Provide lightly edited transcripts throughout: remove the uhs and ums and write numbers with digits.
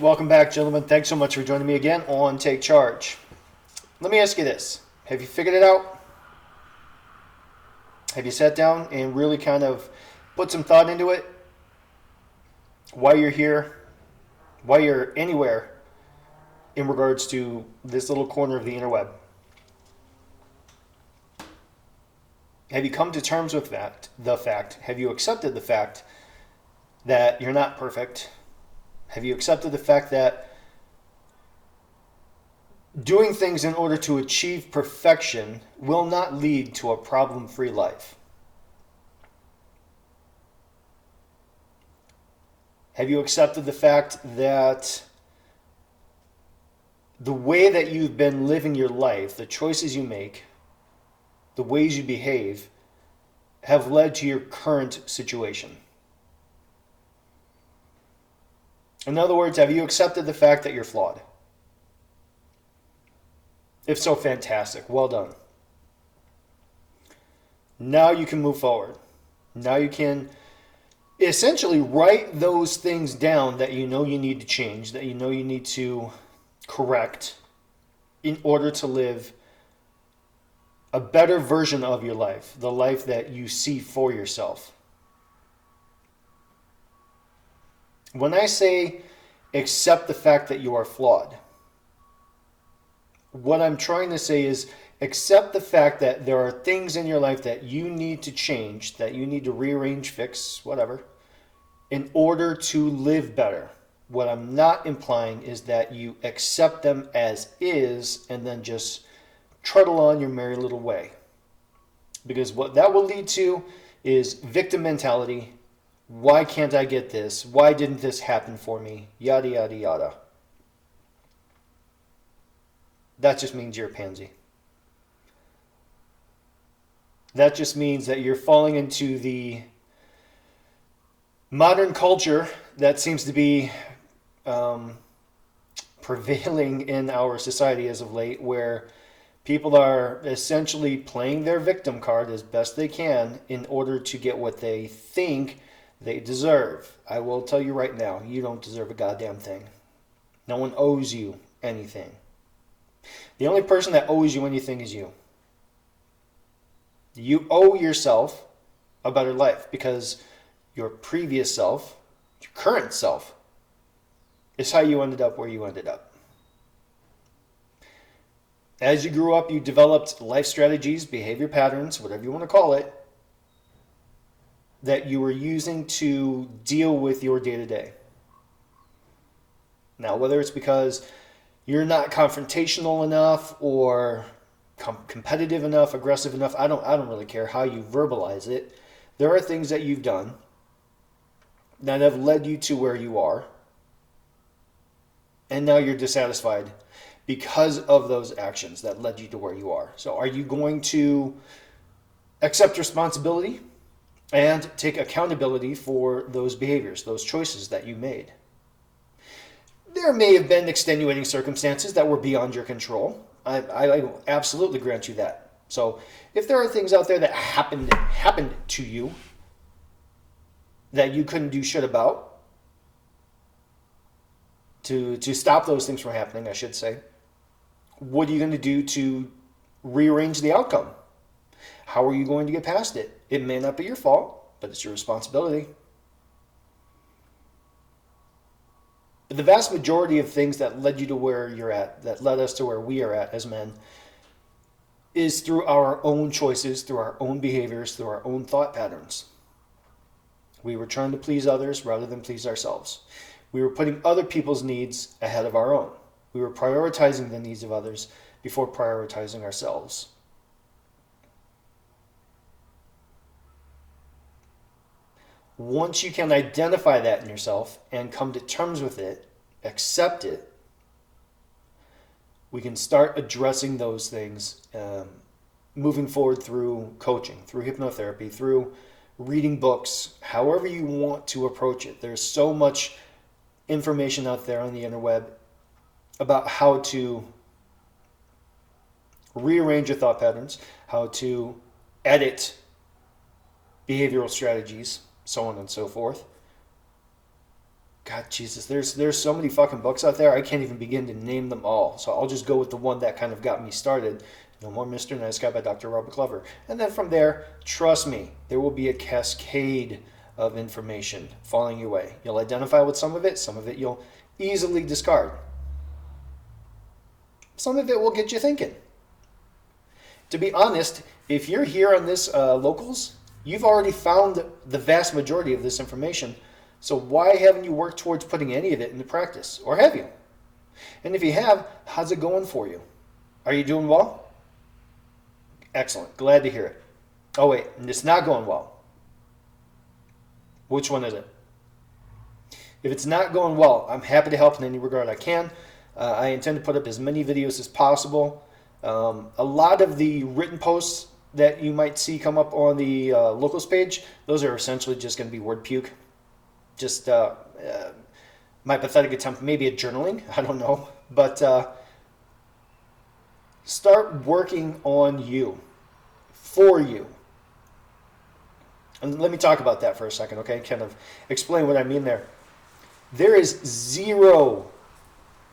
Welcome back, gentlemen. Thanks so much for joining me again on Take Charge. Let me ask you this. Have you figured it out? Have you sat down and really kind of put some thought into it? Why you're here? Why you're anywhere in regards to this little corner of the interweb? Have you come to terms with the fact? Have you accepted the fact that you're not perfect? Have you accepted the fact that doing things in order to achieve perfection will not lead to a problem-free life? Have you accepted the fact that the way that you've been living your life, the choices you make, the ways you behave, have led to your current situation? In other words, have you accepted the fact that you're flawed? If so, fantastic. Well done. Now you can move forward. Now you can essentially write those things down that you know you need to change, that you know you need to correct in order to live a better version of your life, the life that you see for yourself. When I say accept the fact that you are flawed, what I'm trying to say is accept the fact that there are things in your life that you need to change, that you need to rearrange, fix, whatever, in order to live better. What I'm not implying is that you accept them as is and then just trundle on your merry little way. Because what that will lead to is victim mentality. Why can't I get this? Why didn't this happen for me? Yada, yada, yada. That just means you're a pansy. That just means that you're falling into the modern culture that seems to be prevailing in our society as of late, where people are essentially playing their victim card as best they can in order to get what they think they deserve. I will tell you right now, you don't deserve a goddamn thing. No one owes you anything. The only person that owes you anything is you. You owe yourself a better life because your previous self, your current self, is how you ended up where you ended up. As you grew up, you developed life strategies, behavior patterns, whatever you want to call it, that you were using to deal with your day-to-day. Now, whether it's because you're not confrontational enough or competitive enough, aggressive enough, I don't really care how you verbalize it. There are things that you've done that have led you to where you are, and now you're dissatisfied because of those actions that led you to where you are. So are you going to accept responsibility and take accountability for those behaviors, those choices that you made? There may have been extenuating circumstances that were beyond your control. I absolutely grant you that. So if there are things out there that happened to you that you couldn't do shit about, to stop those things from happening, I should say, what are you going to do to rearrange the outcome? How are you going to get past it? It may not be your fault, but it's your responsibility. But the vast majority of things that led you to where you're at, that led us to where we are at as men, is through our own choices, through our own behaviors, through our own thought patterns. We were trying to please others rather than please ourselves. We were putting other people's needs ahead of our own. We were prioritizing the needs of others before prioritizing ourselves. Once you can identify that in yourself and come to terms with it, accept it, we can start addressing those things, moving forward through coaching, through hypnotherapy, through reading books, however you want to approach it. There's so much information out there on the interweb about how to rearrange your thought patterns, how to edit behavioral strategies, so on and so forth. God, Jesus, there's so many fucking books out there. I can't even begin to name them all. So I'll just go with the one that kind of got me started. No More Mr. Nice Guy by Dr. Robert Glover. And then from there, trust me, there will be a cascade of information falling your way. You'll identify with some of it you'll easily discard. Some of it will get you thinking. To be honest, if you're here on this Locals, you've already found the vast majority of this information. So why haven't you worked towards putting any of it into practice? Or have you? And if you have, how's it going for you? Are you doing well? Excellent. Glad to hear it. Oh wait, it's not going well. Which one is it? If it's not going well, I'm happy to help in any regard I can. I intend to put up as many videos as possible. A lot of the written posts that you might see come up on the Locals page, those are essentially just going to be word puke. Just my pathetic attempt, maybe at journaling, I don't know. But start working on you, for you. And let me talk about that for a second, okay? Kind of explain what I mean there. There is zero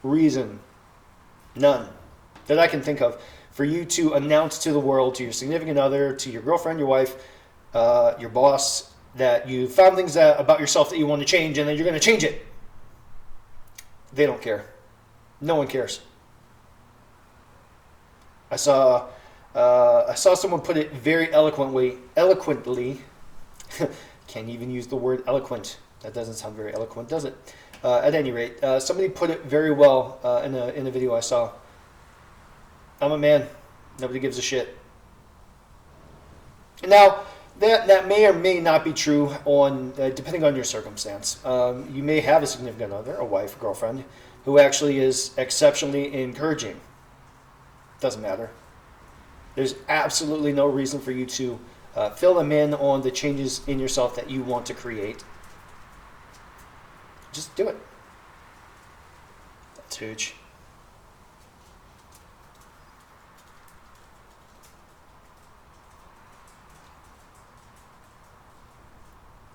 reason, none, that I can think of for you to announce to the world, to your significant other, to your girlfriend, your wife, your boss, that you found things about yourself that you want to change and then you're going to change it. They don't care. No one cares. I saw someone put it very eloquently. Can't even use the word eloquent. That doesn't sound very eloquent, does it? At any rate, somebody put it very well in a video I saw. I'm a man. Nobody gives a shit. Now, that may or may not be true on depending on your circumstance. You may have a significant other, a wife, a girlfriend, who actually is exceptionally encouraging. Doesn't matter. There's absolutely no reason for you to fill them in on the changes in yourself that you want to create. Just do it. That's huge.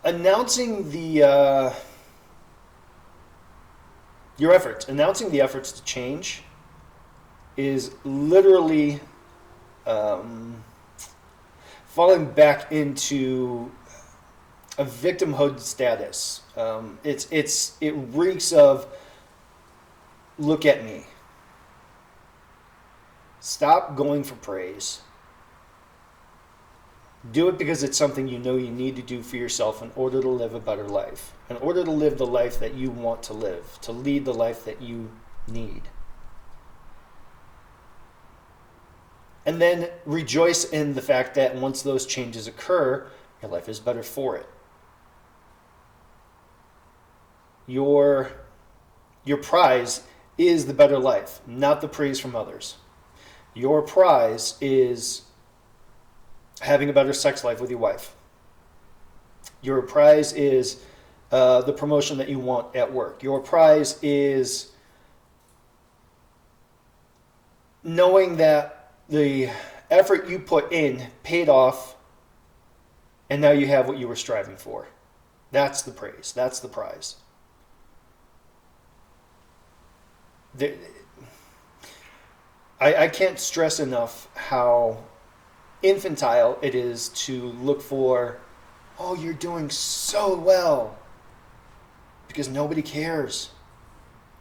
Announcing the your efforts, announcing the efforts to change is literally falling back into a victimhood status. It reeks of look at me. Stop going for praise. Do it because it's something you know you need to do for yourself in order to live a better life, in order to live the life that you want to live, to lead the life that you need. And then rejoice in the fact that once those changes occur, your life is better for it. Your prize is the better life, not the praise from others. Your prize is having a better sex life with your wife. Your prize is the promotion that you want at work. Your prize is knowing that the effort you put in paid off and now you have what you were striving for. That's the praise. That's the prize. I can't stress enough how infantile it is to look for, oh, you're doing so well, because nobody cares.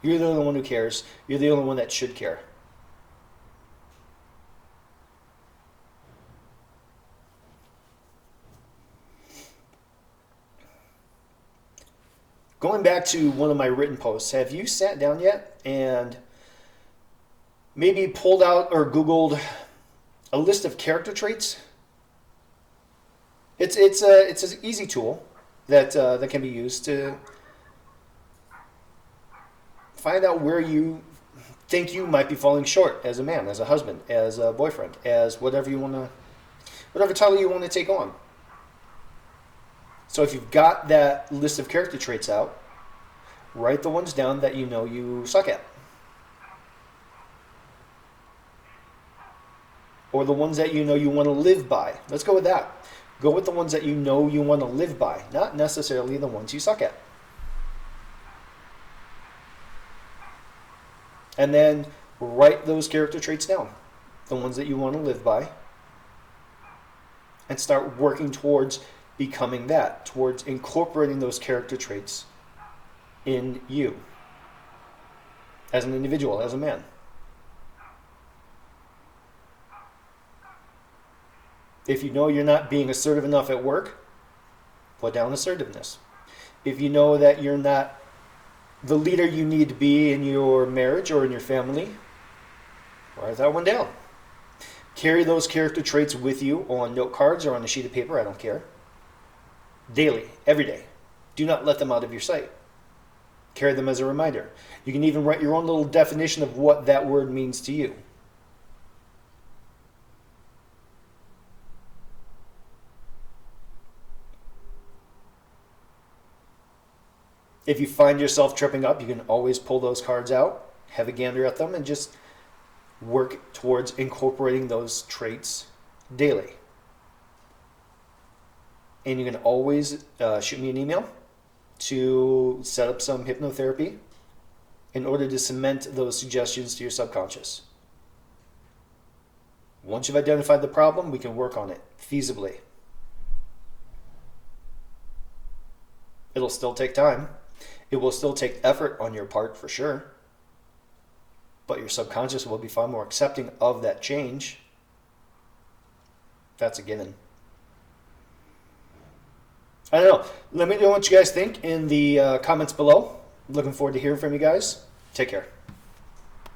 You're the only one who cares. You're the only one that should care. Going back to one of my written posts, have you sat down yet and maybe pulled out or Googled a list of character traits? It's an easy tool that can be used to find out where you think you might be falling short as a man, as a husband, as a boyfriend, as whatever title you want to take on. So if you've got that list of character traits out, write the ones down that you know you suck at. Or the ones that you know you want to live by. Let's go with that. Go with the ones that you know you want to live by, not necessarily the ones you suck at. And then write those character traits down, the ones that you want to live by, and start working towards becoming that, towards incorporating those character traits in you as an individual, as a man. If you know you're not being assertive enough at work, put down assertiveness. If you know that you're not the leader you need to be in your marriage or in your family, write that one down. Carry those character traits with you on note cards or on a sheet of paper, I don't care. Daily, every day. Do not let them out of your sight. Carry them as a reminder. You can even write your own little definition of what that word means to you. If you find yourself tripping up, you can always pull those cards out, have a gander at them, and just work towards incorporating those traits daily. And you can always shoot me an email to set up some hypnotherapy in order to cement those suggestions to your subconscious. Once you've identified the problem, we can work on it feasibly. It'll still take time. It will still take effort on your part for sure. But your subconscious will be far more accepting of that change. That's a given. I don't know. Let me know what you guys think in the comments below. Looking forward to hearing from you guys. Take care.